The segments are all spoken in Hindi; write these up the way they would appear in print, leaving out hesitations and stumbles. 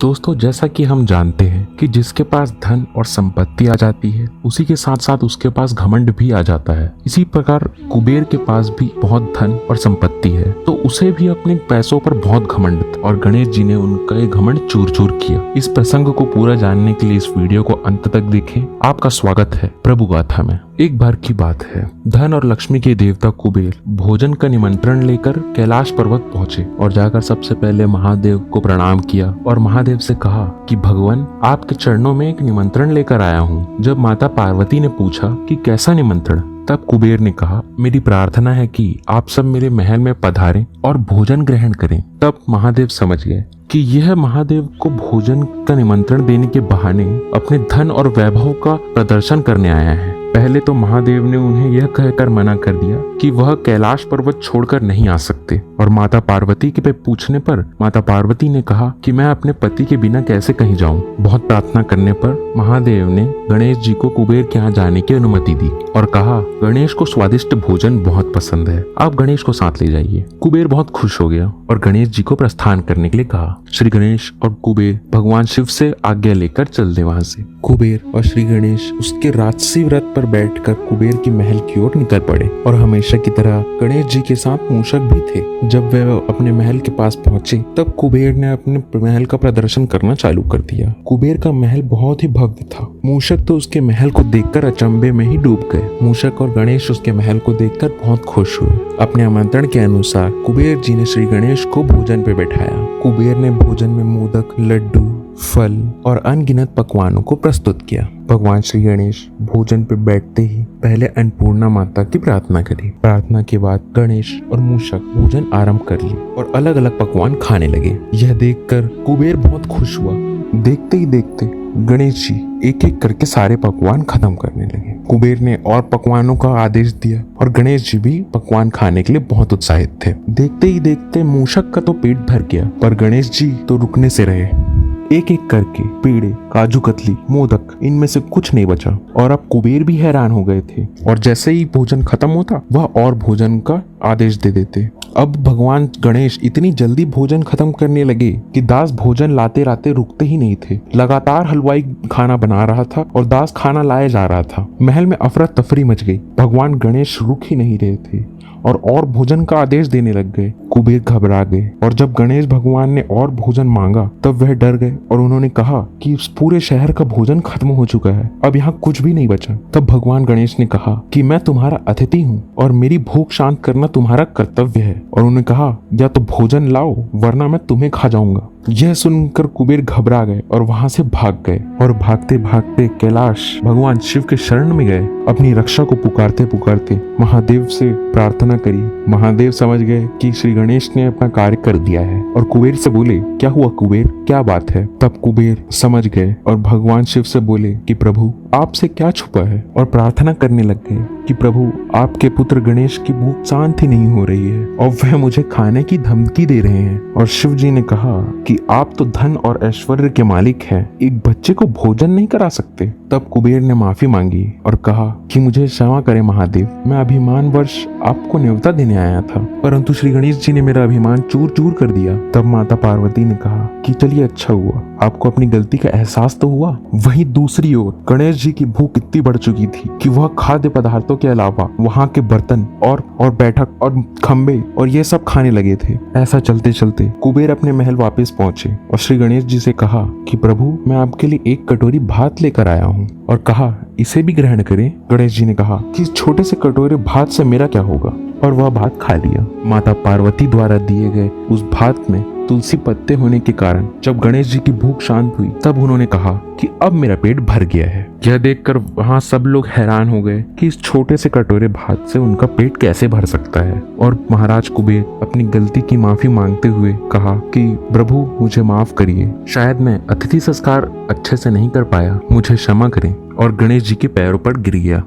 दोस्तों, जैसा कि हम जानते हैं कि जिसके पास धन और संपत्ति आ जाती है उसी के साथ साथ उसके पास घमंड भी आ जाता है। इसी प्रकार कुबेर के पास भी बहुत धन और संपत्ति है, तो उसे भी अपने पैसों पर बहुत घमंड था और गणेश जी ने उनका ये घमंड चूर चूर किया। इस प्रसंग को पूरा जानने के लिए इस वीडियो को अंत तक देखें। आपका स्वागत है प्रभु गाथा में। एक बार की बात है, धन और लक्ष्मी के देवता कुबेर भोजन का निमंत्रण लेकर कैलाश पर्वत पहुंचे और जाकर सबसे पहले महादेव को प्रणाम किया और महादेव से कहा कि भगवान, आपके चरणों में एक निमंत्रण लेकर आया हूँ। जब माता पार्वती ने पूछा कि कैसा निमंत्रण, तब कुबेर ने कहा, मेरी प्रार्थना है कि आप सब मेरे महल में पधारें और भोजन ग्रहण करें। तब महादेव समझ गए कि यह महादेव को भोजन का निमंत्रण देने के बहाने अपने धन और वैभव का प्रदर्शन करने आया है। पहले तो महादेव ने उन्हें यह कहकर मना कर दिया कि वह कैलाश पर्वत छोड़कर नहीं आ सकते और माता पार्वती के पे पूछने पर माता पार्वती ने कहा कि मैं अपने पति के बिना कैसे कहीं जाऊं। बहुत प्रार्थना करने पर महादेव ने गणेश जी को कुबेर के यहाँ जाने की अनुमति दी और कहा, गणेश को स्वादिष्ट भोजन बहुत पसंद है, आप गणेश को साथ ले जाइए। कुबेर बहुत खुश हो गया और गणेश जी को प्रस्थान करने के लिए कहा। श्री गणेश और कुबेर भगवान शिव से आज्ञा लेकर चल दे वहां से। कुबेर और श्री गणेश उसके राजसी व्रत पर बैठकर कुबेर की महल की ओर निकल पड़े और हमेशा की तरह गणेश जी के साथ मूषक भी थे। जब वे अपने महल के पास पहुंचे तब कुबेर ने अपने महल का प्रदर्शन करना चालू कर दिया। कुबेर का महल बहुत ही भव्य था। मूषक तो उसके महल को देखकर अचंभे में ही डूब गए। मूषक और गणेश उसके महल को देखकर बहुत खुश हुए। अपने आमंत्रण के अनुसार कुबेर जी ने श्री गणेश को भोजन पे बैठाया। कुबेर ने भोजन में मोदक, लड्डू, फल और अनगिनत पकवानों को प्रस्तुत किया। भगवान श्री गणेश भोजन पे बैठते ही पहले अन्नपूर्णा माता की प्रार्थना करी। प्रार्थना के बाद गणेश और मूषक भोजन आरंभ कर लिए और अलग अलग पकवान खाने लगे। यह देखकर कुबेर बहुत खुश हुआ। देखते ही देखते गणेश जी एक एक करके सारे पकवान खत्म करने लगे। कुबेर ने और पकवानों का आदेश दिया और गणेश जी भी पकवान खाने के लिए बहुत उत्साहित थे। देखते ही देखते मूषक का तो पेट भर गया पर गणेश जी तो रुकने से रहे। एक एक करके पेड़े, काजू कतली, मोदक, इनमें से कुछ नहीं बचा और अब कुबेर भी हैरान हो गए थे और जैसे ही भोजन खत्म होता वह और भोजन का आदेश दे देते। अब भगवान गणेश इतनी जल्दी भोजन खत्म करने लगे कि दास भोजन लाते लाते रुकते ही नहीं थे। लगातार हलवाई खाना बना रहा था और दास खाना लाया जा रहा था। महल में अफरा तफरी मच गई। भगवान गणेश रुक ही नहीं रहे थे और भोजन का आदेश देने लग गए। कुबेर घबरा गए और जब गणेश भगवान ने और भोजन मांगा तब वह डर गए और उन्होंने कहा कि इस पूरे शहर का भोजन खत्म हो चुका है, अब यहाँ कुछ भी नहीं बचा। तब भगवान गणेश ने कहा कि मैं तुम्हारा अतिथि हूँ और मेरी भूख शांत करना तुम्हारा कर्तव्य है। और उन्होंने कहा, या तो भोजन लाओ वरना मैं तुम्हें खा जाऊंगा। यह सुनकर कुबेर घबरा गए और वहां से भाग गए और भागते भागते कैलाश भगवान शिव के शरण में गए। अपनी रक्षा को पुकारते पुकारते महादेव से प्रार्थना करी। महादेव समझ गए कि श्री गणेश ने अपना कार्य कर दिया है और कुबेर से बोले, क्या हुआ कुबेर, क्या बात है? तब कुबेर समझ गए और भगवान शिव से बोले कि प्रभु, आपसे क्या छुपा है, और प्रार्थना करने लग गए कि प्रभु, आपके पुत्र गणेश की भूख शांत ही नहीं हो रही है और वह मुझे खाने की धमकी दे रहे हैं। और शिव जी ने कहा कि आप तो धन और ऐश्वर्य के मालिक हैं, एक बच्चे को भोजन नहीं करा सकते। तब कुबेर ने माफी मांगी और कहा कि मुझे क्षमा करें महादेव, मैं अभिमानवश आपको न्योता देने आया था, परंतु श्री गणेश जी ने मेरा अभिमान चूर चूर कर दिया। तब माता पार्वती ने कहा कि चलिए, अच्छा हुआ, आपको अपनी गलती का एहसास तो हुआ। वहीं दूसरी ओर गणेश जी की भूख इतनी बढ़ चुकी थी कि वह खाद्य पदार्थों के अलावा वहाँ के बर्तन और बैठक और खम्बे और ये सब खाने लगे थे। ऐसा चलते चलते कुबेर अपने महल वापस पहुंचे और श्री गणेश जी से कहा कि प्रभु, मैं आपके लिए एक कटोरी भात लेकर आया हूँ, और कहा इसे भी ग्रहण करें। गणेश जी ने कहा कि इस छोटे से कटोरे भात से मेरा क्या होगा, और वह भात खा लिया। माता पार्वती द्वारा दिए गए उस भात में तुलसी पत्ते होने के कारण जब गणेश जी की भूख शांत हुई तब उन्होंने कहा कि अब मेरा पेट भर गया है। यह देखकर वहाँ सब लोग हैरान हो गए कि इस छोटे से कटोरे भात से उनका पेट कैसे भर सकता है। और महाराज कुबेर अपनी गलती की माफी मांगते हुए कहा कि प्रभु, मुझे माफ करिए, शायद मैं अतिथि संस्कार अच्छे से नहीं कर पाया, मुझे क्षमा करें। और गणेश जी के पैरों पर गिर गया।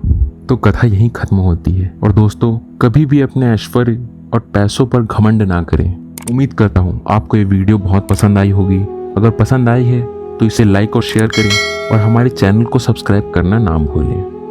तो कथा यहीं खत्म होती है। और दोस्तों, कभी भी अपने ऐश्वर्य और पैसों पर घमंड ना करें। उम्मीद करता हूँ आपको ये वीडियो बहुत पसंद आई होगी। अगर पसंद आई है तो इसे लाइक और शेयर करें और हमारे चैनल को सब्सक्राइब करना ना भूलें।